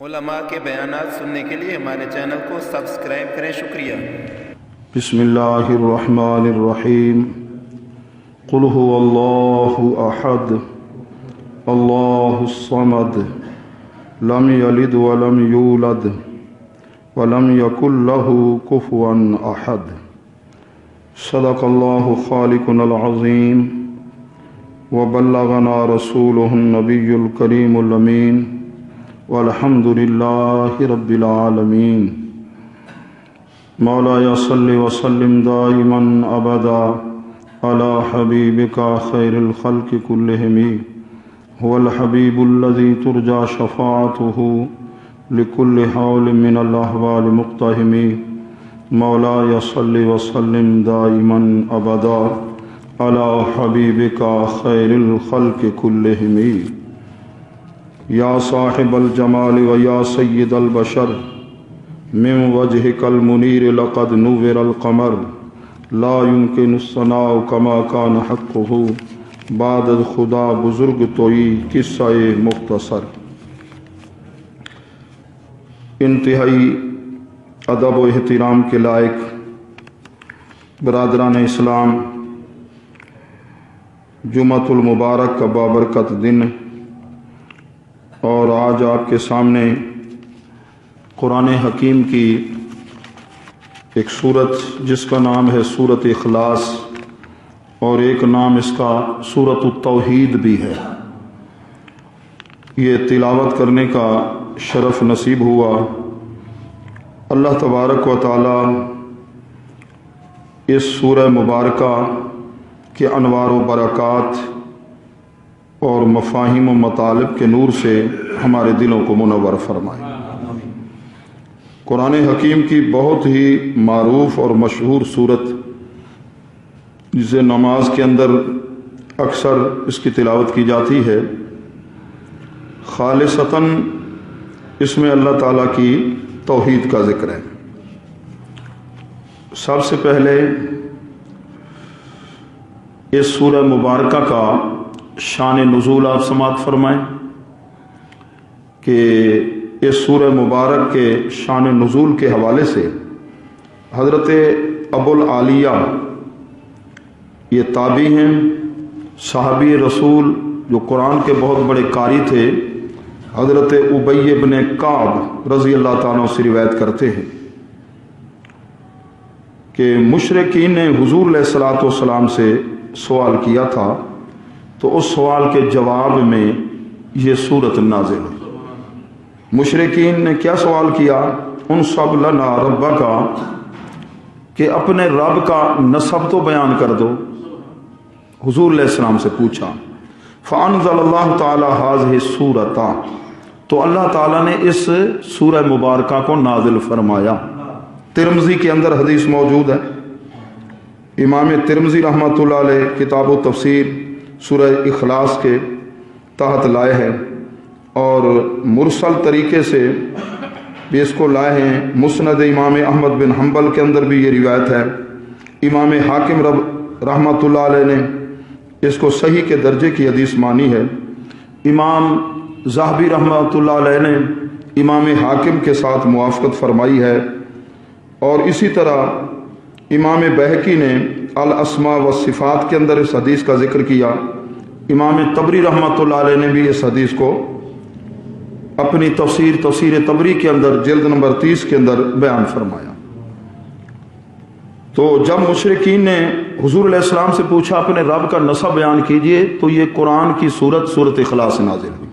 علماء کے بیانات سننے کے لیے ہمارے چینل کو سبسکرائب کریں. شکریہ. بسم اللہ الرحمن الرحیم. قل هو اللہ احد اللہ الصمد لم یلد ولم یولد ولم یکن له کفوا احد. صدق اللہ خالقنا العظیم وبلغنا رسوله النبی الکریم الامین والحمد للہ رب العالمین. مولایا صلی وسلم دائما ابدا علی حبیبک خیر الخلق کلہم هو الحبیب الذی ترجى شفاعته لكل حول من الاحوال مقتحم. مولایا صلی وسلم دائما ابدا علی حبیبک خیر الخلق کلہم. یا صاحب الجمال و یا سید البشر من وجهك المنیر لقد نور القمر لا يمكن الثناء كما كان حقه بعد خدا بزرگ توئی قصہ مختصر. انتہائی ادب و احترام کے لائق برادران اسلام، جمعۃ المبارک کا بابرکت دن، اور آج آپ کے سامنے قرآن حکیم کی ایک سورت جس کا نام ہے سورت اخلاص، اور ایک نام اس کا سورت التوحید بھی ہے، یہ تلاوت کرنے کا شرف نصیب ہوا. اللہ تبارک و تعالی اس سورہ مبارکہ کے انوار و برکات اور مفاہیم و مطالب کے نور سے ہمارے دلوں کو منور فرمائے. قرآن حکیم کی بہت ہی معروف اور مشہور صورت، جسے نماز کے اندر اکثر اس کی تلاوت کی جاتی ہے. خالصتاً اس میں اللہ تعالیٰ کی توحید کا ذکر ہے. سب سے پہلے اس سورہ مبارکہ کا شان نزول آپ سماعت فرمائیں کہ اس سورہ مبارک کے شان نزول کے حوالے سے حضرت ابو العالیہ، یہ تابعی ہیں، صحابی رسول جو قرآن کے بہت بڑے قاری تھے، حضرت ابی بن کعب رضی اللہ تعالیٰ سے روایت کرتے ہیں کہ مشرکین نے حضور علیہ الصلوۃ والسلام سے سوال کیا تھا، تو اس سوال کے جواب میں یہ سورت نازل ہوئی. مشرکین نے کیا سوال کیا؟ انصب لنا ربک، کہ اپنے رب کا نسب تو بیان کر دو. حضور علیہ السلام سے پوچھا. فانزل اللہ تعالی ہذہ السورۃ، تو اللہ تعالیٰ نے اس سورہ مبارکہ کو نازل فرمایا. ترمذی کے اندر حدیث موجود ہے، امام ترمذی رحمۃ اللہ علیہ کتاب و تفسیر سورہ اخلاص کے تحت لائے ہیں، اور مرسل طریقے سے بھی اس کو لائے ہیں. مسند امام احمد بن حنبل کے اندر بھی یہ روایت ہے. امام حاکم رحمۃ اللہ علیہ نے اس کو صحیح کے درجے کی حدیث مانی ہے. امام ذہبی رحمۃ اللہ علیہ نے امام حاکم کے ساتھ موافقت فرمائی ہے، اور اسی طرح امام بہقی نے الاسماء والصفات کے اندر اس حدیث کا ذکر کیا. امام طبری رحمۃ اللہ علیہ نے بھی اس حدیث کو اپنی تفسیر طبری کے اندر جلد نمبر 30 کے اندر بیان فرمایا. تو جب مشرکین نے حضور علیہ السلام سے پوچھا اپنے رب کا نسب بیان کیجئے، تو یہ قرآن کی سورت اخلاص نازل ہوئی.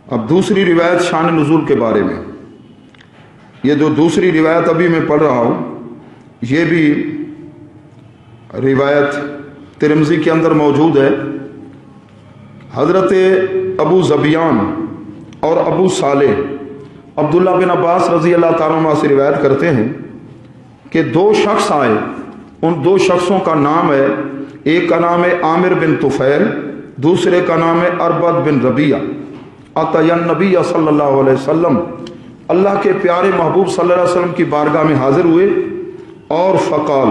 اب دوسری روایت شان نزول کے بارے میں، یہ جو دوسری روایت ابھی میں پڑھ رہا ہوں، یہ بھی روایت ترمذی کے اندر موجود ہے. حضرت ابو ذبیان اور ابو صالح عبداللہ بن عباس رضی اللہ تعالیٰ عنہ سے روایت کرتے ہیں کہ دو شخص آئے. ان دو شخصوں کا نام ہے، ایک کا نام ہے عامر بن طفیل، دوسرے کا نام ہے اربد بن ربیعہ. اتى النبی صلی اللہ علیہ وسلم، اللہ کے پیارے محبوب صلی اللہ علیہ وسلم کی بارگاہ میں حاضر ہوئے، اور فقال،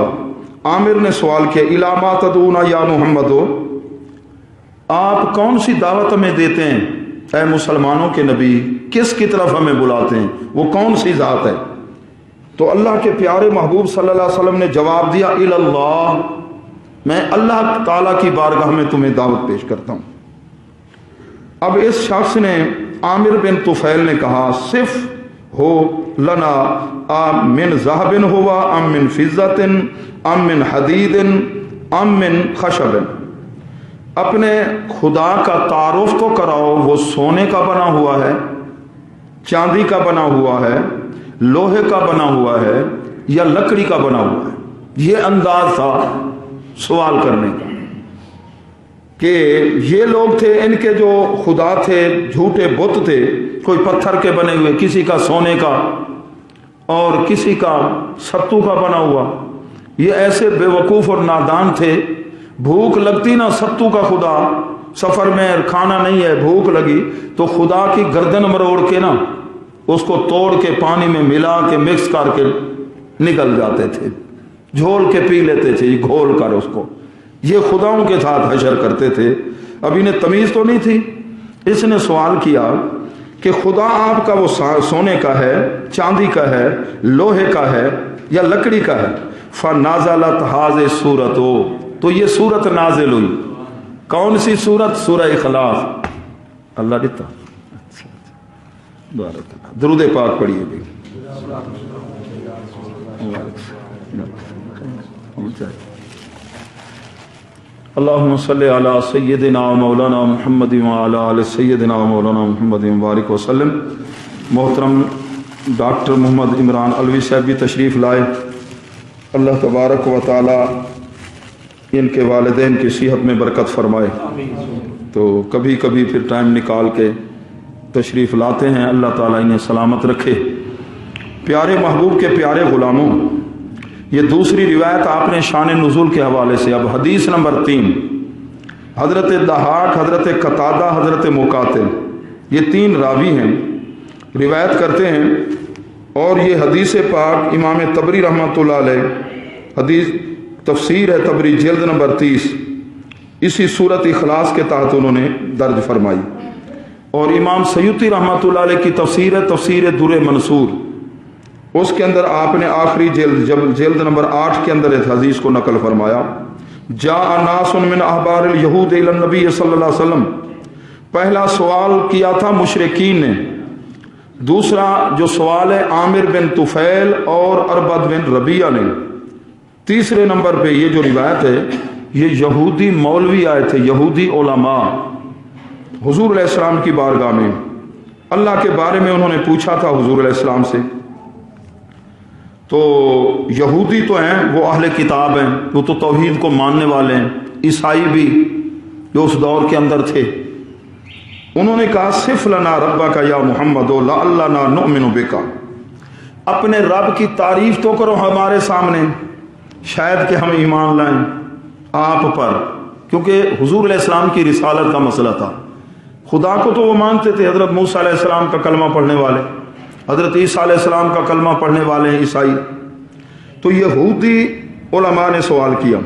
عامر نے سوال کیا، الی ما تدعون یا محمد، آپ کون سی دعوت ہمیں دیتے ہیں اے مسلمانوں کے نبی کس کی طرف ہمیں بلاتے ہیں، وہ کون سی ذات ہے؟ تو اللہ کے پیارے محبوب صلی اللہ علیہ وسلم نے جواب دیا اللہ، میں اللہ تعالیٰ کی بارگاہ میں تمہیں دعوت پیش کرتا ہوں۔ اب اس شخص نے عامر بن طفیل نے کہا صف ہو لنا ام من ذهب ہوا ام من فضت ام من حدید ام من خشب، اپنے خدا کا تعارف تو کراؤ، وہ سونے کا بنا ہوا ہے، چاندی کا بنا ہوا ہے، لوہے کا بنا ہوا ہے، یا لکڑی کا بنا ہوا ہے۔ یہ انداز تھا سوال کرنے کا کہ یہ لوگ تھے، ان کے جو خدا تھے جھوٹے بت تھے، کوئی پتھر کے بنے ہوئے، کسی کا سونے کا اور کسی کا ستو کا بنا ہوا۔ یہ ایسے بے وقوف اور نادان تھے، بھوک لگتی نا ستو کا خدا، سفر میں کھانا نہیں ہے بھوک لگی تو خدا کی گردن مروڑ کے نا اس کو توڑ کے پانی میں ملا کے مکس کر کے نکل جاتے تھے، جھول کے پی لیتے تھے گھول کر اس کو۔ یہ خداؤں کے ساتھ حشر کرتے تھے۔ اب انہیں تمیز تو نہیں تھی۔ اس نے سوال کیا کہ خدا آپ کا وہ سونے کا ہے، چاندی کا ہے، لوہے کا ہے یا لکڑی کا ہے؟ فنازلت هذه السورۃ، تو یہ سورت نازل ہوئی۔ کون سی سورت؟ سورہ اخلاص۔ اللہ دیتا درود پاک پڑھیے بھی۔ اللہم صلی علی سیدنا و مولانا محمد وعلی آل سیدنا و مولانا محمد وبارک وسلم۔ محترم ڈاکٹر محمد عمران علوی صاحب بھی تشریف لائے۔ اللہ تبارک و تعالی ان کے والدین کی صحت میں برکت فرمائے۔ تو کبھی کبھی پھر ٹائم نکال کے تشریف لاتے ہیں، اللہ تعالیٰ انہیں سلامت رکھے۔ پیارے محبوب کے پیارے غلاموں، یہ دوسری روایت آپ نے شان نزول کے حوالے سے۔ اب حدیث نمبر 3، حضرت ضحاک، حضرت قتادہ، حضرت مقاتل، یہ 3 راوی ہیں، روایت کرتے ہیں۔ اور یہ حدیث پاک امام طبری رحمۃ اللہ علیہ، حدیث تفسیر ہے طبری جلد نمبر 30، اسی صورت اخلاص کے تحت انہوں نے درج فرمائی۔ اور امام سیوطی رحمۃ اللہ علیہ کی تفسیر ہے تفسیر در منصور، اس کے اندر آپ نے آخری جلد نمبر 8 کے اندر اس حدیث کو نقل فرمایا۔ جاء ناس من احبار الیہود الی النبی صلی اللہ علیہ وسلم، پہلا سوال کیا تھا مشرکین نے، دوسرا جو سوال ہے عامر بن طفیل اور اربد بن ربیعہ نے، تیسرے نمبر پہ یہ جو روایت ہے یہ یہودی مولوی آئے تھے، یہودی علماء حضور علیہ السلام کی بارگاہ میں، اللہ کے بارے میں انہوں نے پوچھا تھا حضور علیہ السلام سے۔ تو یہودی تو ہیں، وہ اہل کتاب ہیں، وہ تو توحید کو ماننے والے ہیں، عیسائی بھی جو اس دور کے اندر تھے۔ انہوں نے کہا صف لنا ربک یا محمد لعلنا نؤمن بک، اپنے رب کی تعریف تو کرو ہمارے سامنے، شاید کہ ہم ایمان لائیں آپ پر، کیونکہ حضور علیہ السلام کی رسالت کا مسئلہ تھا۔ خدا کو تو وہ مانتے تھے، حضرت موسیٰ علیہ السلام کا کلمہ پڑھنے والے، حضرت عیسیٰ علیہ السلام کا کلمہ پڑھنے والے ہیں عیسائی۔ تو یہودی علماء نے سوال کیا،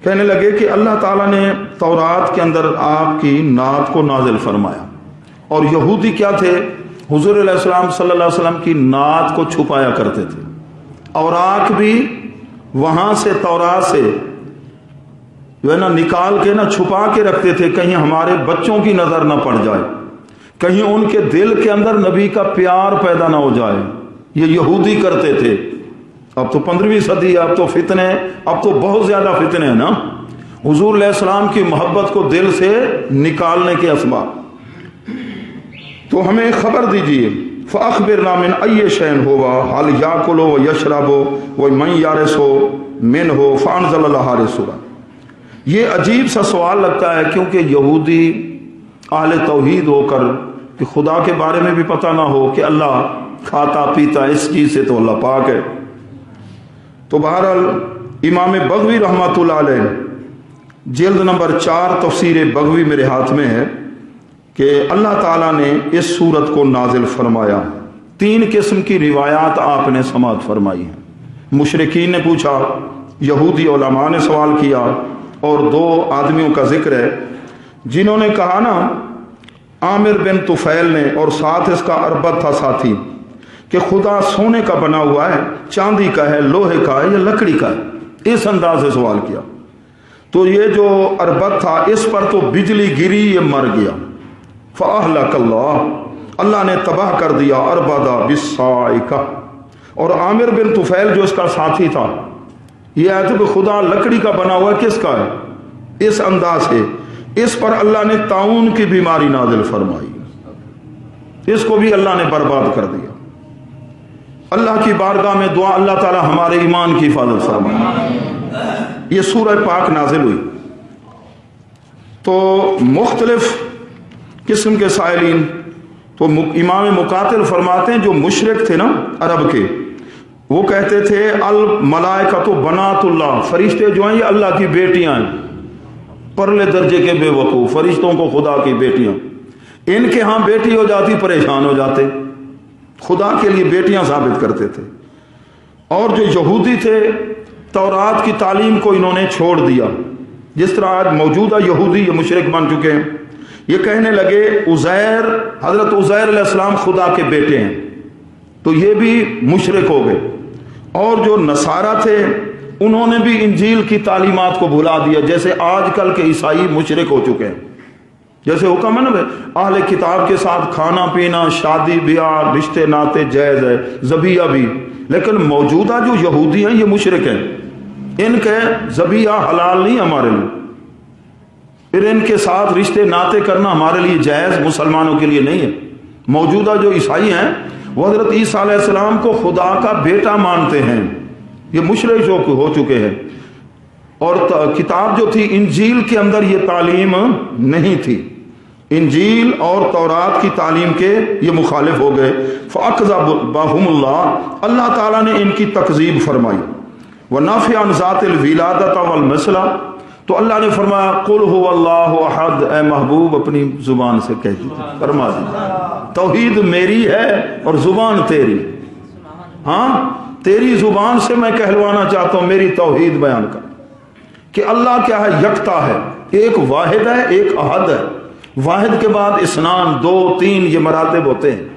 کہنے لگے کہ اللہ تعالیٰ نے تورات کے اندر آپ کی نعت کو نازل فرمایا، اور یہودی کیا تھے؟ حضور علیہ السلام صلی اللہ علیہ وسلم کی نعت کو چھپایا کرتے تھے، اوراق بھی وہاں سے تورات سے جو ہے نا نکال کے نا چھپا کے رکھتے تھے، کہیں ہمارے بچوں کی نظر نہ پڑ جائے، کہیں ان کے دل کے اندر نبی کا پیار پیدا نہ ہو جائے۔ یہ یہودی کرتے تھے۔ اب تو 15ویں صدی ہے، اب تو فتنے، اب تو بہت زیادہ فتنے ہیں نا، حضور علیہ السلام کی محبت کو دل سے نکالنے کے اسباب۔ تو ہمیں خبر دیجئے، فَأَخْبِرْنَا مِنْ أَيِّ شَيْءٍ هُوَ هَلْ يَأْكُلُ وَيَشْرَبُ وَمَنْ يَرِثُ مِنْهُ فَأَنزَلَ اللَّهُ هَذِهِ السُّورَةَ۔ یہ عجیب سا سوال لگتا ہے، کیونکہ یہودی اہل توحید ہو کر کہ خدا کے بارے میں بھی پتہ نہ ہو کہ اللہ کھاتا پیتا، اس چیز سے تو اللہ پاک ہے۔ تو بہرحال امام بغوی رحمۃ اللہ علیہ جلد نمبر 4 تفسیر بغوی میرے ہاتھ میں ہے کہ اللہ تعالیٰ نے اس صورت کو نازل فرمایا۔ 3 قسم کی روایات آپ نے سماعت فرمائی ہیں۔ مشرکین نے پوچھا، یہودی علماء نے سوال کیا، اور 2 آدمیوں کا ذکر ہے جنہوں نے کہا نا आमिर बिन तुफैल ने और साथ इसका अरबत था साथी कि खुदा सोने का बना हुआ है, चांदी का है, लोहे का है या लकड़ी का है। इस अंदाज से सवाल किया तो ये जो अरबत था इस पर तो बिजली गिरी, ये मर गया। फ़अहलकल्लाह, अल्लाह ने तबाह कर दिया अरबदा बिस्साइका। और आमिर बिन तुफैल जो इसका साथी था, ये आयत कि खुदा लकड़ी का बना हुआ किसका है, इस अंदाज से इस पर अल्लाह ने ताउन की बीमारी नाजिल फरमाई, इसको भी अल्लाह ने बर्बाद कर दिया। अल्लाह की बारगाह में दुआ, अल्लाह ताला हमारे ईमान की हिफाजत फरमाए। ये सूरह पाक नाजिल हुई तो मुख्तलिफ किस्म के साइलिन, तो इमाम मुकातिल फरमाते हैं जो मुशरिक थे ना अरब के, वो कहते थे अल मलाइका तो बनातुल्लाह, फरिश्ते जो हैं ये अल्लाह की बेटियां हैं। परले दर्जे के बेवकूफ़, फरिश्तों को खुदा की बेटियां, इनके यहाँ बेटी हो जाती परेशान हो जाते, खुदा के लिए बेटियां साबित करते थे। और जो यहूदी थे तौरात की तालीम को इन्होंने छोड़ दिया, जिस तरह आज मौजूदा यहूदी ये मुशरिक बन चुके हैं। ये कहने लगे उज़ैर, हज़रत उज़ैर अलैहिस्सलाम खुदा के बेटे हैं, तो ये भी मुशरिक हो गए। और जो नसारा थे उन्होंने भी इंजील की तालीमात को भुला दिया, जैसे आजकल के ईसाई मुशरिक हो चुके हैं। जैसे हुक्म है ना अहले किताब के साथ खाना पीना, शादी ब्याह, रिश्ते नाते जायज़ है, ज़बिया भी, लेकिन मौजूदा जो यहूदी हैं ये मुशरिक हैं, इनके ज़बिया हलाल नहीं हमारे लिए, फिर इनके साथ रिश्ते नाते करना हमारे लिए जायज़, मुसलमानों के लिए नहीं है। मौजूदा जो ईसाई हैं वो हज़रत ईसा अलैहिस्सलाम को खुदा का बेटा मानते हैं, ये मुशरिक जो हो चुके हैं। और किताब जो थी इंजील के अंदर ये तालीम नहीं थी, इंजील और तौरात की तालीम के ये मुखालिफ हो गए। फ़अक़ज़बहुमुल्लाह, अल्लाह ताला ने इनकी तकज़ीब फरमाई। व नफ़ी अन ज़ातिल विलादत वल मसला, तो अल्लाह ने फरमाया कुल हुवल्लाहु अहद, ए महबूब अपनी जुबान से कह दीजिए, फरमा दीजिए तौहीद मेरी है और जुबान तेरी। हाँ, तेरी जुबान से मैं कहलवाना चाहता हूं, मेरी तौहीद बयान कर कि अल्लाह क्या है, यकता है, एक वाहिद है, एक अहद है। वाहिद के बाद इस्नान, दो तीन ये मरातब होते हैं,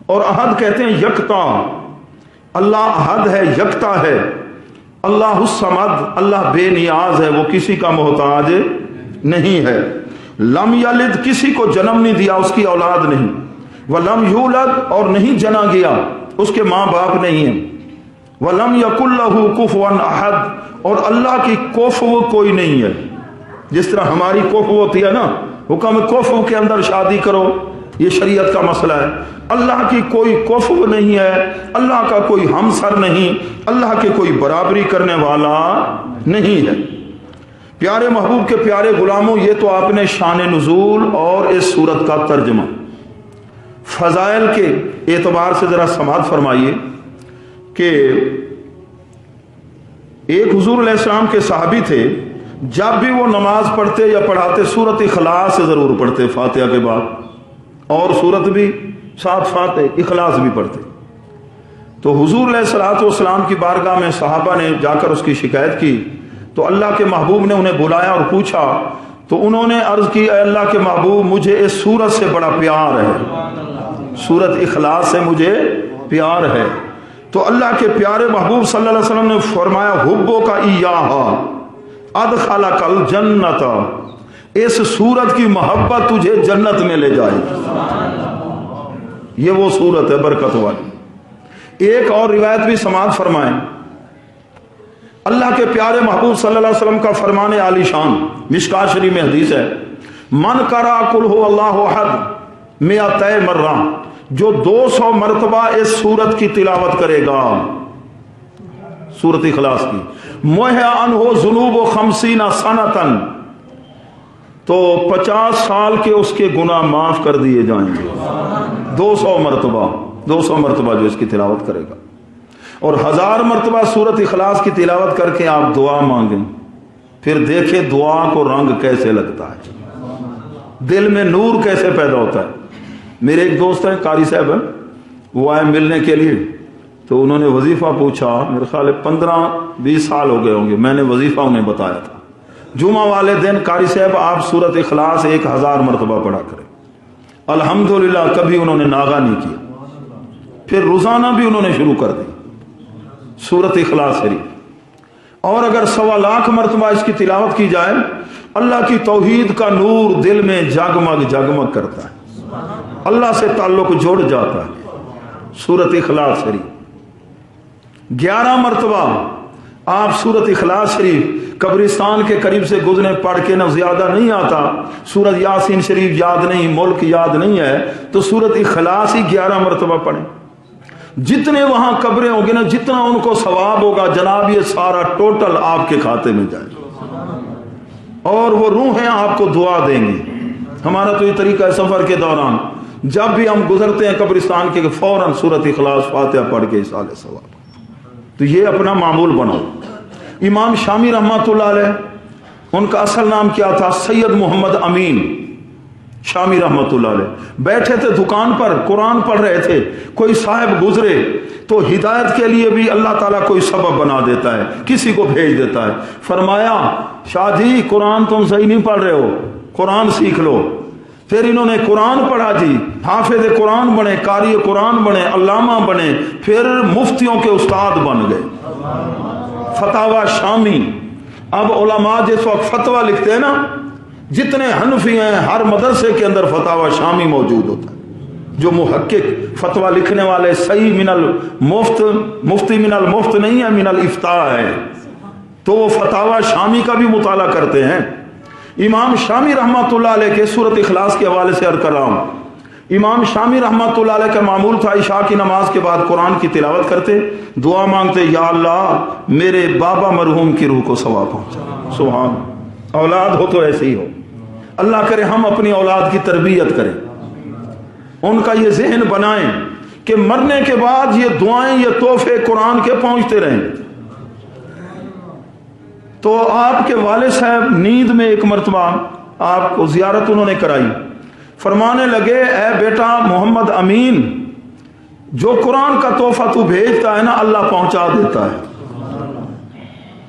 और अहद कहते हैं यकता। अल्लाह अहद है, यकता है। अल्लाह समद, अल्लाह बेनियाज है, वो किसी का मोहताज नहीं है। लम यलिद, किसी को जन्म नहीं दिया, उसकी औलाद नहीं। वलम यूलद, और नहीं जना गया, उसके माँ बाप नहीं है। वलम यकुल लहू कुफुवन अहद, और अल्लाह की कुफु कोई नहीं है। जिस तरह हमारी कुफु होती है ना, हुक्म कुफु के अंदर शादी करो, ये शरीयत का मसला है। अल्लाह की कोई कुफु नहीं है, अल्लाह का कोई हमसर नहीं, अल्लाह के कोई बराबरी करने वाला नहीं है। प्यारे महबूब के प्यारे गुलामों, ये तो आपने शान नुज़ूल और इस सूरत का तर्जमा, फजाइल के एतबार से जरा समाअत फरमाइए कि एक हुजूर अलैहिस्सलाम के सहाबी थे, जब भी वो नमाज पढ़ते या पढ़ाते सूरत इखलास से जरूर पढ़ते फातिहा के बाद, और सूरत भी साथ फातिहा इखलास भी पढ़ते। तो हुजूर अलैहिस्सलातु वस्सलाम की बारगाह में सहाबा ने जाकर उसकी शिकायत की, तो अल्लाह के महबूब ने उन्हें बुलाया और पूछा, तो उन्होंने अर्ज की, अल्लाह के महबूब मुझे इस सूरत से बड़ा प्यार है, सूरत इखलास से मुझे प्यार है। तो अल्लाह के प्यारे महबूब सल्लल्लाहु अलैहि वसल्लम ने फरमाया, हुब्बो का इयाहा अदखलकल जन्नत, इस सूरत की मोहब्बत तुझे जन्नत में ले जाएगी। ये वो सूरत है बरकत वाली। एक और रिवायत भी समाअत फरमाएं, अल्लाह के प्यारे महबूब सल्लल्लाहु अलैहि वसल्लम का फरमान आलीशान, मिशकात शरीफ में हदीस है, मन करा कुल हुवल्लाहु अहद मिअतै मर्रा, जो 200 मरतबा इस सूरत की तिलावत करेगा, सूरत इखलास की, मोह अनहो जुनूब खमसीना सनतन, तो 50 साल के उसके गुनाह माफ कर दिए जाएंगे। 200 मरतबा जो इसकी तिलावत करेगा। और 1000 मरतबा सूरत इखलास की तिलावत करके आप दुआ मांगें, फिर देखें दुआ को रंग कैसे लगता है, दिल में नूर कैसे पैदा होता है। मेरे एक दोस्त हैं कारी साहब हैं, वो आए मिलने के लिए, तो उन्होंने वजीफा पूछा, मेरे ख्याल 15-20 साल हो गए होंगे, मैंने वजीफा उन्हें बताया था। जुमा वाले दिन कारी साहब आप सूरत इखलास 1000 मरतबा पढ़ा करें, अल्हम्दुलिल्लाह कभी उन्होंने नागा नहीं किया। फिर रोजाना भी उन्होंने शुरू कर दी सूरत इखलास शरीफ। और अगर 1.25 लाख मरतबा इसकी तिलावत की जाए, अल्लाह की तौहीद का नूर दिल में जगमग जगमग करता है, अल्लाह से ताल्लुक जुड़ जाता है। सूरत इखलास शरीफ 11 मरतबा आप सूरत इखलास शरीफ कब्रिस्तान के करीब से गुजरे पढ़ के ना ज्यादा नहीं आता, सूरत यासीन शरीफ याद नहीं, मुल्क याद नहीं है, तो सूरत इखलास ही 11 मरतबा पढ़े। जितने वहां कब्रें होंगे ना, जितना उनको सवाब होगा जनाब, ये सारा टोटल आपके खाते में जाएगा और वो रूहें आपको दुआ देंगी। हमारा तो ये तरीका है, सफर के दौरान जब भी हम गुजरते हैं कब्रिस्तान के, फौरन सूरत इखलास फातिहा पढ़ के इसाले सवाब। तो ये अपना मामूल बनाओ। इमाम शामी रहमतुल्लाह अलैह, उनका असल नाम क्या था? सैयद मोहम्मद अमीन शामी रहमतुल्लाह अलैह। बैठे थे दुकान पर, कुरान पढ़ रहे थे, कोई साहब गुजरे तो हिदायत के लिए भी अल्लाह ताला कोई सबब बना देता है, किसी को भेज देता है। फरमाया, शाह जी कुरान तुम सही नहीं पढ़ रहे हो, कुरान सीख लो। फिर इन्होंने कुरान पढ़ा जी, हाफिज कुरान बने, कारी कुरान बने, अल्लामा बने, फिर मुफ्तियों के उस्ताद बन गए। फतावा शामी। अब उलमा जिस वक्त फतवा लिखते हैं ना, जितने हनफी हैं हर मदरसे के अंदर फतावा शामी मौजूद होता है। जो मुहक्किक फतवा लिखने वाले सही मिनल मुफ्त, मुफ्ती मिनल मुफ्त नहीं है, मिनल इफ्ता है, तो वो फतावा शामी का भी मुताला करते हैं। इमाम शामी रहमतुल्लाह अलैह के सूरत इखलास के हवाले से अर्ज कर रहा हूं। इमाम शामी रहमतुल्लाह अलैह का मामूल था, इशा की नमाज के बाद कुरान की तिलावत करते, दुआ मांगते, या अल्लाह मेरे बाबा मरहूम की रूह को सवाब पहुंचा। सुभान। औलाद हो तो ऐसे ही हो, अल्लाह करे हम अपनी औलाद की तरबियत करें, उनका ये जहन बनाएं कि मरने के बाद ये दुआएं, ये तोहफे कुरान के पहुंचते रहें। तो आपके वाले साहब नींद में एक मरतबा आपको जियारत उन्होंने कराई, फरमाने लगे, ए बेटा मोहम्मद अमीन, जो कुरान का तोहफा तू भेजता है ना, अल्लाह पहुंचा देता है।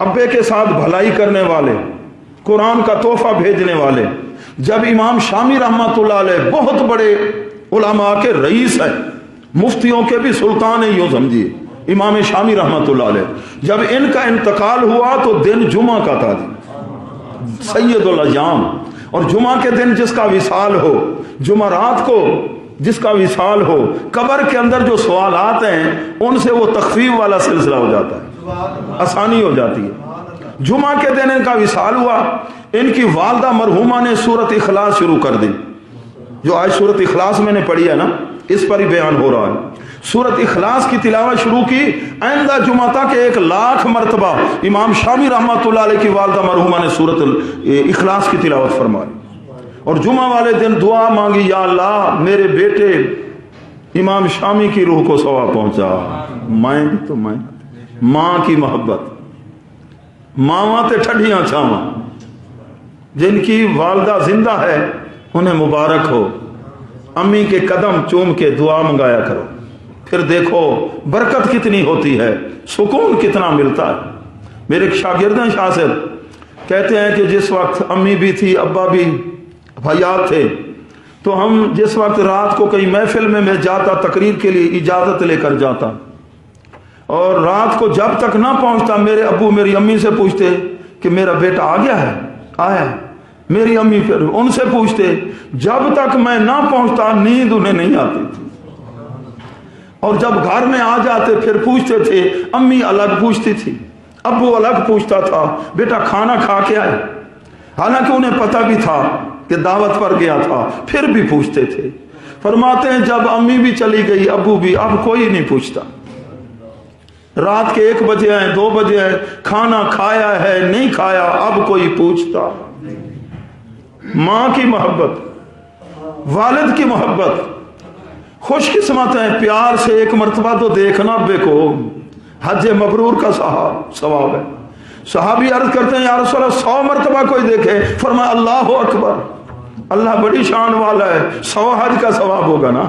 अब्बे के साथ भलाई करने वाले, कुरान का तोहफा भेजने वाले। जब इमाम शामी रहमतुल्लाह अलैह बहुत बड़े उलमा के रईस हैं, मुफ्तियों के भी सुल्तान है, यूं समझिए इमाम शामी रहमतुल्लाह अलैह, जब इनका इंतकाल हुआ तो दिन जुमा का था, सैयदुल अय्याम। और जुमा के दिन जिसका विसाल हो, जुमरात को जिसका विसाल हो, कब्र के अंदर जो सवाल आते हैं उनसे वो तखफीफ वाला सिलसिला हो जाता है, आसानी हो जाती है। जुमा के दिन इनका विसाल हुआ, इनकी वालदा मरहुमा ने सूरत इखलास शुरू कर दी। जो आज सूरत इखलास मैंने पढ़ी है ना, इस पर ही बयान हो रहा है। सूरत इखलास की तिलावत शुरू की, आइंदा जुमा तक 1 लाख मरतबा इमाम शामी रहमतुल्लाह अलैह की वालदा मरहुमा ने सूरत इखलास की तिलावत फरमाई। और जुमा वाले दिन दुआ मांगी, या अल्लाह मेरे बेटे इमाम शामी की रूह को सवाब पहुंचा। मैं भी तो मैं, माँ की मोहब्बत, मावा ते ठंडियां छावा, जिनकी वालदा जिंदा है उन्हें मुबारक हो। अम्मी के कदम चूम के दुआ मंगाया करो, फिर देखो बरकत कितनी होती है, सुकून कितना मिलता है। मेरे एक शागिर्द हैं शाह साहब, कहते हैं कि जिस वक्त अम्मी भी थी, अब्बा भी हयात थे, तो हम जिस वक्त रात को कहीं महफिल में मैं जाता, तकरीर के लिए इजाज़त लेकर जाता, और रात को जब तक ना पहुंचता, मेरे अब्बू मेरी अम्मी से पूछते कि मेरा बेटा आ गया है, आया है। मेरी अम्मी फिर उनसे पूछते, जब तक मैं ना पहुंचता नींद उन्हें नहीं आती थी। और जब घर में आ जाते फिर पूछते थे, अम्मी अलग पूछती थी, अब्बू अलग पूछता था, बेटा खाना खा के आए। हालांकि उन्हें पता भी था कि दावत पर गया था, फिर भी पूछते थे। फरमाते हैं जब अम्मी भी चली गई, अब्बू भी, अब कोई नहीं पूछता। रात के 1 बजे आए, 2 बजे आए, खाना खाया है नहीं खाया, अब कोई पूछता। माँ की मोहब्बत, वालिद की मोहब्बत, खुशकिस्मत है, प्यार से 1 मरतबा तो देखना अब्बे को, हज मबरूर का सवाब है। सहाबी अर्ज करते हैं, या रसूल अल्लाह 100 मरतबा कोई देखे, फरमाया अल्लाह अकबर, अल्लाह बड़ी शान वाला है, 100 हज का सवाब होगा ना।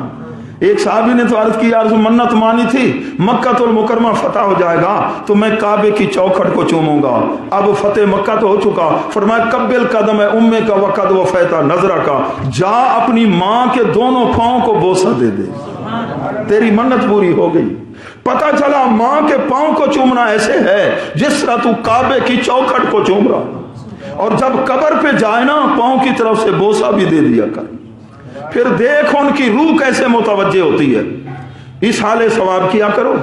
ایک صحابی نے تو عرض کی، یا رسول مन्नत مانی تھی مکہ تو المکرمہ فتح ہو جائے گا تو میں کعبے کی چوکھٹ کو چوموں گا، اب فتح مکہ تو ہو چکا، فرمایا قبل قدم ہے امے کا وقد وفیتا نظرہ کا، جا اپنی ماں کے دونوں پاؤں کو بوسہ دے دے، تیری منت پوری ہو گئی۔ پتہ چلا ماں کے پاؤں کو چومنا ایسے ہے جس طرح تو کعبے کی چوکھٹ کو چوم رہا، اور جب قبر پہ جائے نا پاؤں کی طرف سے بوسہ بھی دے دیا کر، پھر دیکھ ان کی روح کیسے متوجہ ہوتی ہے، اس حال ثواب کیا کرو،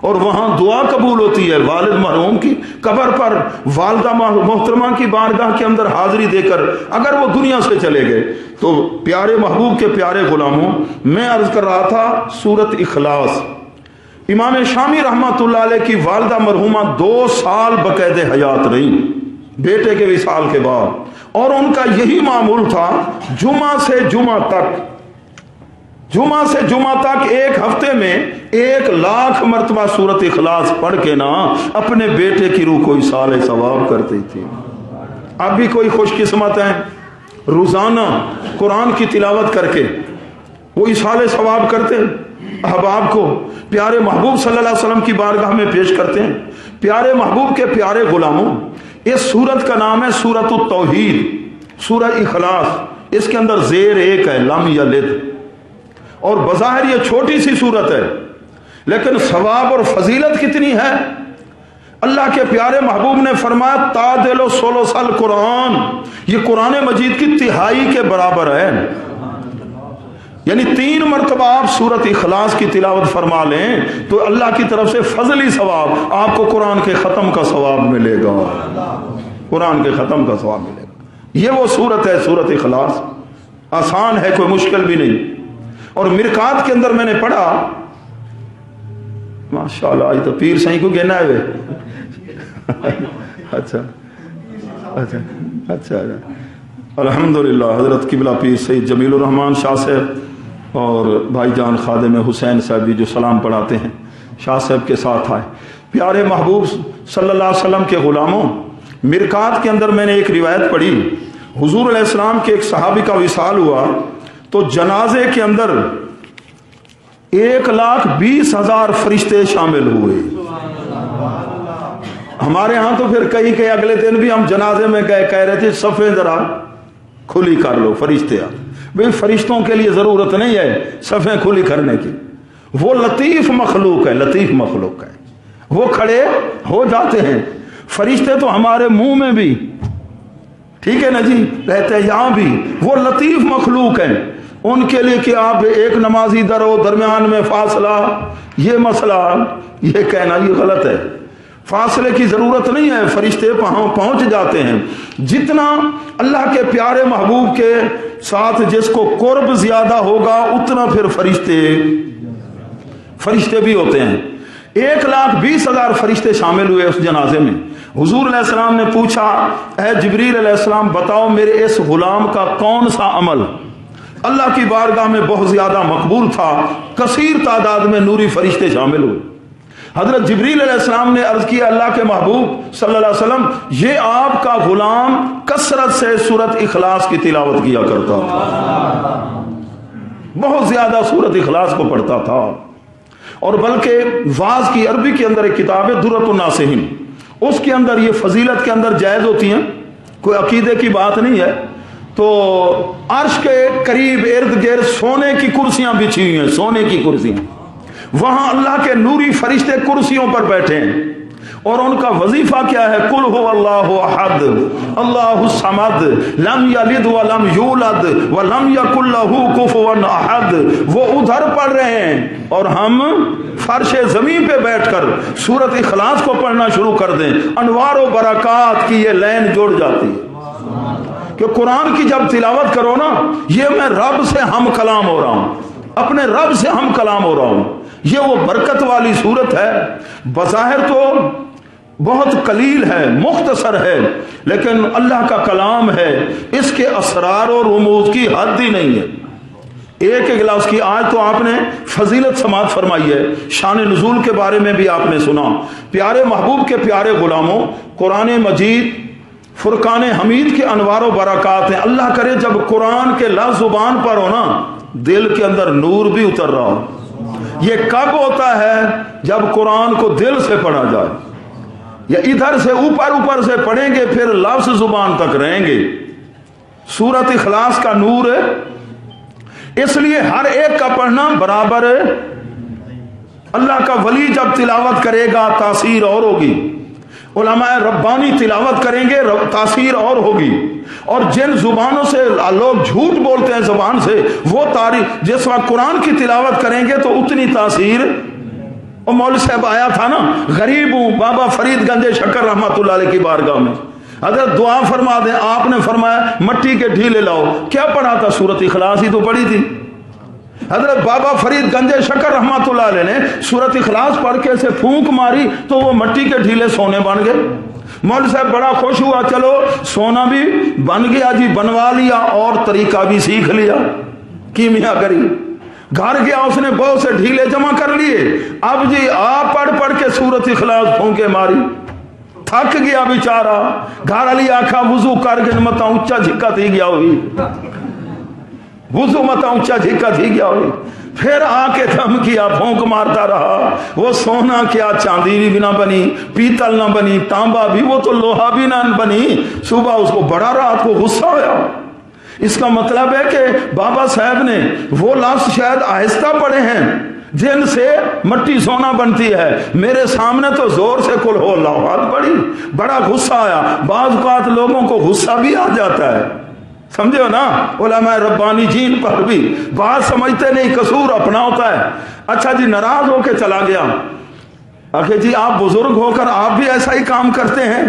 اور وہاں دعا قبول ہوتی ہے۔ والد مرحوم کی قبر پر والدہ محترمہ کی بارگاہ کے اندر حاضری دے کر اگر وہ دنیا سے چلے گئے تو پیارے محبوب کے پیارے غلاموں، میں عرض کر رہا تھا سورت اخلاص، امام شامی رحمۃ اللہ علیہ کی والدہ مرحومہ 2 سال بقید حیات رہی بیٹے کے وصال کے بعد، اور ان کا یہی معمول تھا جمعہ سے جمعہ تک ایک ہفتے میں 1,00,000 مرتبہ سورت اخلاص پڑھ کے نا اپنے بیٹے کی روح کو ایصال ثواب کرتی تھی۔ اب بھی کوئی خوش قسمت ہیں روزانہ قرآن کی تلاوت کر کے وہ ایصال ثواب کرتے ہیں، احباب کو پیارے محبوب صلی اللہ علیہ وسلم کی بارگاہ میں پیش کرتے ہیں۔ پیارے محبوب کے پیارے غلاموں، اس سورت کا نام ہے سورت التوحید، سورہ اخلاص، اس کے اندر زیر ایک ہے لم یلد، اور بظاہر یہ چھوٹی سی سورت ہے لیکن ثواب اور فضیلت کتنی ہے۔ اللہ کے پیارے محبوب نے فرمایا تعدل ثلث القرآن، یہ قرآن مجید کی تہائی کے برابر ہے، یعنی 3 مرتبہ آپ سورت اخلاص کی تلاوت فرما لیں تو اللہ کی طرف سے فضلی ثواب آپ کو قرآن کے ختم کا ثواب ملے گا، قرآن کے ختم کا ثواب ملے گا۔ یہ وہ سورت ہے سورت اخلاص، آسان ہے، کوئی مشکل بھی نہیں۔ اور مرکات کے اندر میں نے پڑھا، ماشاءاللہ آج تو پیر صحیح کو گہنا ہے اچھا الحمدللہ، حضرت قبلہ پیر سید جمیل الرحمن شاہ صاحب اور بھائی جان خادم حسین صاحب بھی جو سلام پڑھاتے ہیں شاہ صاحب کے ساتھ آئے۔ پیارے محبوب صلی اللہ علیہ وسلم کے غلاموں، مرکات کے اندر میں نے ایک روایت پڑھی، حضور علیہ السلام کے ایک صحابی کا وصال ہوا تو جنازے کے اندر 1,20,000 فرشتے شامل ہوئے۔ ہمارے ہاں تو پھر کئی اگلے دن بھی ہم جنازے میں گئے، کہہ رہے تھے صفیں ذرا کھلی کر لو، فرشتے آ، بھئی فرشتوں کے لیے ضرورت نہیں ہے صفیں کھلی کرنے کی، وہ لطیف مخلوق ہے، لطیف مخلوق ہے، وہ کھڑے ہو جاتے ہیں۔ فرشتے تو ہمارے منہ میں بھی ٹھیک ہے نا جی رہتے ہیں، یہاں بھی وہ لطیف مخلوق ہیں، ان کے لیے کہ آپ ایک نمازی در ہو درمیان میں فاصلہ، یہ مسئلہ یہ کہنا یہ غلط ہے، فاصلے کی ضرورت نہیں ہے، فرشتے پہنچ جاتے ہیں۔ جتنا اللہ کے پیارے محبوب کے ساتھ جس کو قرب زیادہ ہوگا اتنا پھر فرشتے بھی ہوتے ہیں۔ 1,20,000 فرشتے شامل ہوئے اس جنازے میں۔ حضور علیہ السلام نے پوچھا اے جبریل علیہ السلام بتاؤ میرے اس غلام کا کون سا عمل اللہ کی بارگاہ میں بہت زیادہ مقبول تھا، کثیر تعداد میں نوری فرشتے شامل ہوئے۔ حضرت جبریل علیہ السلام نے عرض کیا اللہ کے محبوب صلی اللہ علیہ وسلم یہ آپ کا غلام کثرت سے سورت اخلاص کی تلاوت کیا کرتا تھا، بہت زیادہ سورت اخلاص کو پڑھتا تھا، اور بلکہ واعظ کی عربی کے اندر ایک کتاب ہے درۃ الناصحین، اس کے اندر یہ فضیلت کے اندر جائز ہوتی ہیں، کوئی عقیدے کی بات نہیں ہے۔ تو عرش کے قریب ارد گرد سونے کی کرسیاں بچھی ہوئی ہیں، سونے کی کرسیاں، وہاں اللہ کے نوری فرشتے کرسیوں پر بیٹھے ہیں، اور ان کا وظیفہ کیا ہے قل هو اللہ احد اللہ الصمد لم یلد ولم یولد ولم یکن له کفوا احد۔ وہ ادھر پڑھ رہے ہیں اور ہم فرش زمین پہ بیٹھ کر سورت اخلاص کو پڑھنا شروع کر دیں، انوار و برکات کی یہ لین جڑ جاتی ہے کہ قرآن کی جب تلاوت کرو نا یہ میں رب سے ہم کلام ہو رہا ہوں، اپنے رب سے ہم کلام ہو رہا ہوں۔ یہ وہ برکت والی صورت ہے، بظاہر تو بہت قلیل ہے، مختصر ہے، لیکن اللہ کا کلام ہے، اس کے اسرار اور رموز کی حد ہی نہیں ہے۔ ایک ایک لفظ کی آج تو آپ نے فضیلت سماعت فرمائی ہے، شان نزول کے بارے میں بھی آپ نے سنا۔ پیارے محبوب کے پیارے غلاموں، قرآن مجید فرقان حمید کے انوار و برکات ہیں۔ اللہ کرے جب قرآن کے لفظ زبان پر ہو نا दिल के अंदर नूर भी उतर रहा हो। ये कब होता है? जब कुरान को दिल से पढ़ा जाए, या इधर से ऊपर ऊपर से पढ़ेंगे फिर लफ्ज जुबान तक रहेंगे। सूरत इखलास का नूर है, इसलिए हर एक का पढ़ना बराबर है। अल्लाह का वली जब तिलावत करेगा तासीर और होगी, उलमाए रब्बानी तिलावत करेंगे तासीर और होगी। और जिन जुबानों से लोग झूठ बोलते हैं जुबान से, वो तारीफ जिस वक्त कुरान की तिलावत करेंगे तो उतनी तासीर। और मौलवी साहब आया था ना, गरीब हूं, बाबा फरीद गंजे शक्कर रहमतुल्लाह अलैह की बारगाह में, अगर दुआ फरमा दे, आपने फरमाया मट्टी के ढीले लाओ। क्या पढ़ा था? सूरत इखलास ही तो पढ़ी थी। हजरत बाबा फरीद गंजे शक्कर रहमतुल्लाह अलैह ने सूरत इखलास पढ़ के से फूंक मारी तो वो मट्टी के ढीले सोने बन गए। मौलवी साहब बड़ा खुश हुआ, चलो सोना भी बन गया जी, बनवा लिया और तरीका भी सीख लिया, कीमिया करी। घर गया, उसने बहुत से ढीले जमा कर लिए। अब जी आप पढ़ पढ़ के सूरत इखलास फूंके मारी, थक गया बेचारा। घर वाली आखा वुजू करके मत ऊंचा झिक्का थी गया हुई, वुजू मत ऊंचा झिक्का थी गया हुई। फिर आके थम किया, फूंक मारता रहा। वो सोना क्या, चांदी भी ना बनी, पीतल ना बनी, तांबा भी, वो तो लोहा भी ना बनी। सुबह उसको बड़ा रात को गुस्सा आया। इसका मतलब है कि बाबा साहब ने वो लफ्ज शायद आहिस्ता पढ़े हैं जिनसे मट्टी सोना बनती है। मेरे सामने तो जोर से कुल हो लाहौत पड़ी, बड़ा गुस्सा आया। बाज़ औक़ात लोगों को गुस्सा भी आ जाता है, समझे हो ना। उलमा रब्बानी जीन पर भी बात समझते नहीं, कसूर अपना होता है। अच्छा जी, नाराज होके चला गया। आखिर जी आप बुजुर्ग होकर आप भी ऐसा ही काम करते हैं,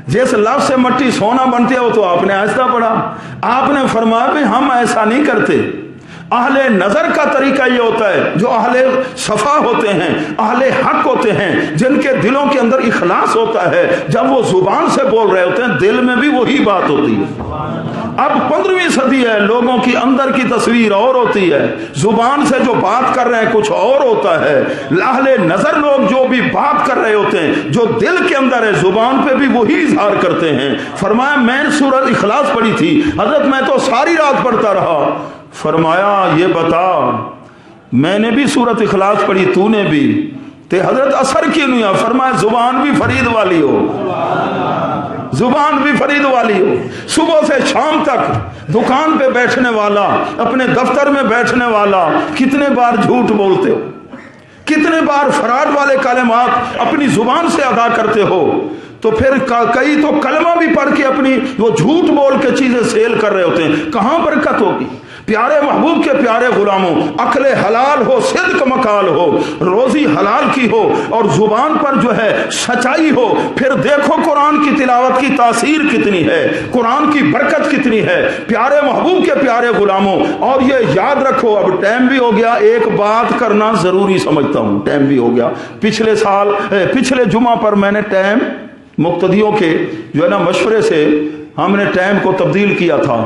जिस लफ्ज से मट्टी सोना बनती है वो तो आपने आहिस्ता पढ़ा। आपने फरमाया भी हम ऐसा नहीं करते। अहले नजर का तरीका ये होता है, जो अहले सफा होते हैं, अहले हक होते हैं, जिनके दिलों के अंदर इखलास होता है, जब वो जुबान से बोल रहे होते हैं दिल में भी वही बात होती है। अब 15वीं सदी है, लोगों की अंदर की तस्वीर और होती है, जुबान से जो बात कर रहे हैं कुछ और होता है। अहले नजर लोग जो भी बात कर रहे होते हैं, जो दिल के अंदर है, जुबान पे भी वही इजहार करते हैं। फरमाया मैंने सूरत इखलास पढ़ी थी हजरत, मैं तो सारी रात पढ़ता रहा। फरमाया ये बता, मैंने भी सूरत इखलास पढ़ी, तूने भी, ते हजरत असर क्यों नहीं हुआ? फरमाया जुबान भी फरीद वाली हो, जुबान भी फरीद वाली हो। सुबह से शाम तक दुकान पे बैठने वाला, अपने दफ्तर में बैठने वाला, कितने बार झूठ बोलते हो, कितने बार फराड वाले कलमात अपनी जुबान से अदा करते हो। तो फिर कई तो कलमा भी पढ़ के अपनी वो झूठ बोल के चीजें सेल कर रहे होते हैं। कहां बरकत होगी? प्यारे महबूब के प्यारे गुलामों, अक्ले हलाल हो, सिद्क मकाल हो, रोजी हलाल की हो और जुबान पर जो है सच्चाई हो, फिर देखो कुरान की तिलावत की तासीर कितनी है, कुरान की बरकत कितनी है। प्यारे महबूब के प्यारे गुलामों, और ये याद रखो, अब टाइम भी हो गया, एक बात करना जरूरी समझता हूं, टाइम भी हो गया। पिछले जुमा पर मैंने टाइम मुक्तदियों के जो है ना मशवरे से हमने टाइम को तब्दील किया था।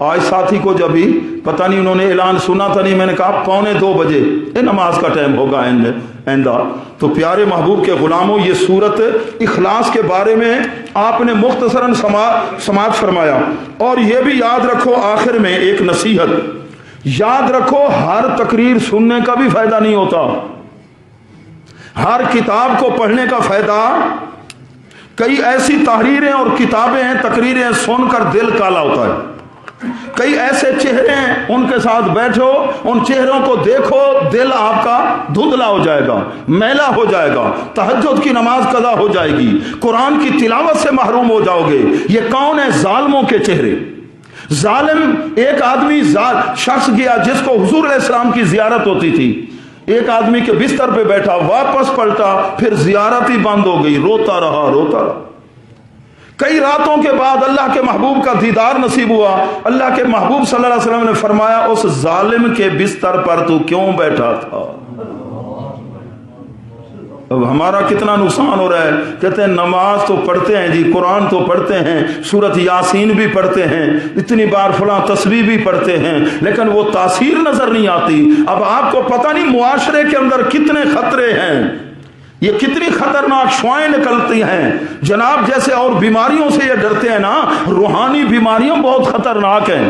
आज साथी को जब भी पता नहीं उन्होंने ऐलान सुना था नहीं, मैंने कहा 1:45 बजे नमाज का टाइम होगा आइंदा। तो प्यारे महबूब के गुलामों, ये सूरत इखलास के बारे में आपने मुख्तसरन समाअत फरमाया। और ये भी याद रखो, आखिर में एक नसीहत याद रखो, हर तकरीर सुनने का भी फायदा नहीं होता, हर किताब को पढ़ने का फायदा। कई ऐसी तहरीरें और किताबें हैं, तकरीरें सुनकर दिल काला होता है। कई ऐसे चेहरे हैं, उनके साथ बैठो, उन चेहरों को देखो, दिल आपका धुंधला हो जाएगा, मैला हो जाएगा, तहज्जुद की नमाज कदा हो जाएगी, कुरान की तिलावत से महरूम हो जाओगे। ये कौन है? जालिमों के चेहरे। जालिम एक आदमी शख्स गया जिसको हुजूर अलैहिस्सलाम की जियारत होती थी, एक आदमी के बिस्तर पे बैठा, वापस पलटा, फिर जियारत ही बंद हो गई, रोता रहा। कई रातों के बाद अल्लाह के महबूब का दीदार नसीब हुआ। अल्लाह के महबूब सल्लल्लाहु अलैहि वसल्लम ने फरमाया, उस जालिम के बिस्तर पर तू क्यों बैठा था? अब हमारा कितना नुकसान हो रहा है। कहते हैं नमाज तो पढ़ते हैं जी, कुरान तो पढ़ते हैं, सूरत यासीन भी पढ़ते हैं, इतनी बार फलां तस्बीह भी पढ़ते हैं, लेकिन वो तासीर नजर नहीं आती। अब आपको पता नहीं मुआशरे के अंदर कितने खतरे हैं, ये कितनी खतरनाक शुआएं निकलती हैं जनाब। जैसे और बीमारियों से ये डरते हैं ना, रूहानी बीमारियां बहुत खतरनाक हैं।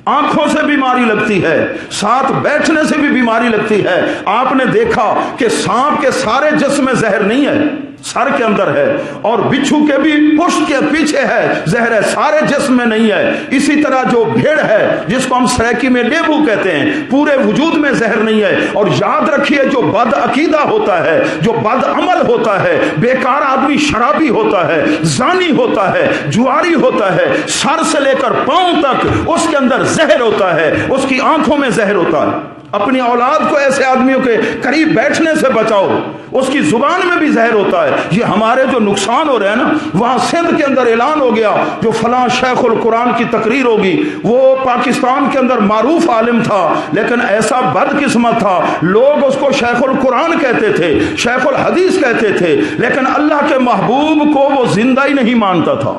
आंखों से बीमारी लगती है, साथ बैठने से भी बीमारी लगती है। आपने देखा कि सांप के सारे जिस्म में जहर नहीं है, सर के अंदर है, और बिच्छू के भी पुष्ट के पीछे है जहर है, सारे जिस्म में नहीं है। इसी तरह जो भेड़ है जिसको हम सराइकी में डेबू कहते हैं, पूरे वजूद में जहर नहीं है। और याद रखिए जो बद अकीदा होता है, जो बद अमल होता है, बेकार आदमी शराबी होता है, जानी होता है, जुआरी होता है, सर से लेकर पांव तक उसके अंदर जहर होता है, उसकी आंखों में जहर होता है। अपनी औलाद को ऐसे आदमियों के करीब बैठने से बचाओ, उसकी जुबान में भी जहर होता है। ये हमारे जो नुकसान हो रहे हैं ना, वहां सिंध के अंदर ऐलान हो गया जो फलां शेखुल कुरान की तकरीर होगी, वो पाकिस्तान के अंदर मारूफ आलिम था लेकिन ऐसा बदकिस्मत था, लोग उसको शेखुल कुरान कहते थे, शेखुल हदीस कहते थे, लेकिन अल्लाह के महबूब को वो जिंदा ही नहीं मानता था।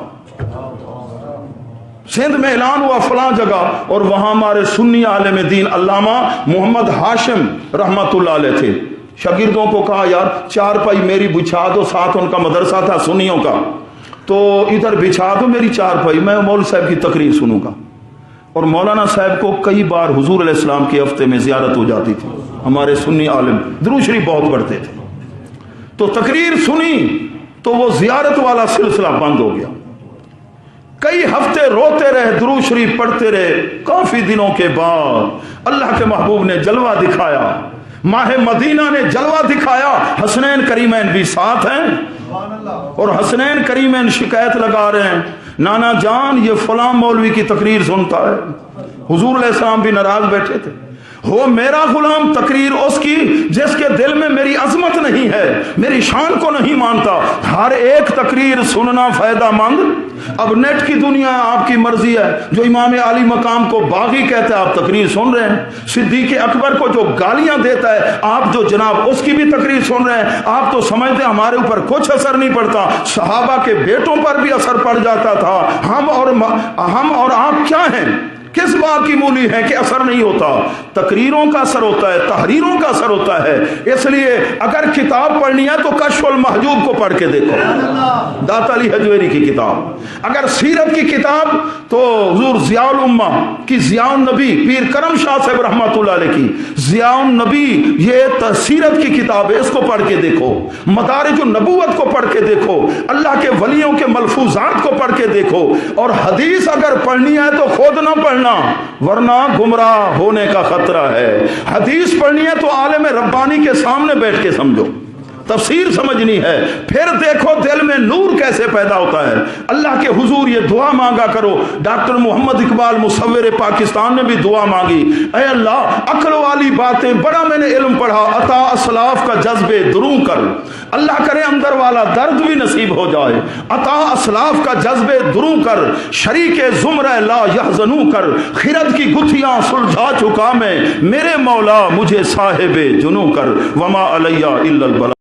सिंध में ऐलान हुआ फलां जगह, और वहां हमारे सुन्नी आलिम दीन अल्लामा मोहम्मद हाशिम रहमतुल्लाह अलैह थे। शागिर्दों को कहा यार चारपाई मेरी बिछा दो, साथ उनका मदरसा था सुन्नियों का, तो इधर बिछा दो मेरी चारपाई, मैं मौलवी साहब की तकरीर सुनूंगा। और मौलाना साहब को कई बार हुजूर अलैहिस्सलाम के हफ्ते में जियारत हो जाती थी, हमारे सुन्नी आलिम दुरूद शरीफ बहुत पढ़ते थे, तो तकरीर सुनी तो वो जियारत वाला सिलसिला बंद हो गया। कई हफ्ते रोते रहे, दुरूद शरीफ पढ़ते रहे। काफी दिनों के बाद अल्लाह के महबूब ने जलवा दिखाया, माह मदीना ने जलवा दिखाया। हसनैन करीमैन भी साथ हैं, और हसनैन करीमैन शिकायत लगा रहे हैं, नाना जान ये फलां मौलवी की तकरीर सुनता है। हुजूर अलैहिस्सलाम भी नाराज बैठे थे, हो मेरा गुलाम तकरीर उसकी जिसके दिल में मेरी अजमत नहीं है, मेरी शान को नहीं मानता। हर एक तकरीर सुनना फायदा मंद। अब नेट की दुनिया आपकी मर्जी है, जो इमाम आली मकाम को बागी कहता है आप तकरीर सुन रहे हैं, सिद्दीक अकबर को जो गालियां देता है आप जो जनाब उसकी भी तकरीर सुन रहे हैं। आप तो समझते हैं हमारे ऊपर कुछ असर नहीं पड़ता, सहाबा के बेटों पर भी असर पड़ जाता था। हम और आप क्या हैं, किस बात की मूली है कि असर नहीं होता? तकरीरों का असर होता है, तहरीरों का असर होता है। इसलिए अगर किताब पढ़नी है तो कश्फुल महजूब को पढ़ के देखो, दाता अली हजवेरी की किताब। अगर सीरत की किताब तो हुजूर ज़ियाउल उम्मा की ज़ियाउन नबी पीर करम शाह साहब रहमतुल्लाह अलैह की ज़ियाउन नबी, ये सीरत की किताब है, इसको पढ़ के देखो। मदारिजुन नबुव्वत को पढ़ के देखो, अल्लाह के वलियों के मलफूजात को पढ़ के देखो। और हदीस अगर पढ़नी है तो खुद ना पढ़ना, वरना गुमराह होने का खतरा है। हदीस पढ़नी है तो आलिम रब्बानी के सामने बैठ के समझो, तफसीर समझनी है, फिर देखो दिल में नूर कैसे पैदा होता है। अल्लाह के हुजूर ये दुआ मांगा करो। डॉक्टर मोहम्मद इकबाल मुसव्विर पाकिस्तान ने भी दुआ मांगी, ऐ अल्लाह अक्ल वाली बातें बड़ा मैंने इल्म पढ़ा, अता असलाफ का जज्बे दुरू कर। अल्लाह करे अंदर वाला दर्द भी नसीब हो जाए, अता असलाफ का जज्बे दुरू कर। शरीके जुमरा ला यहज़नू कर, खिरत की गुत्थियां सुलझा चुका मैं, मेरे मौला मुझे साहिबे जुनू कर। वमा अलैया इल्लल बला।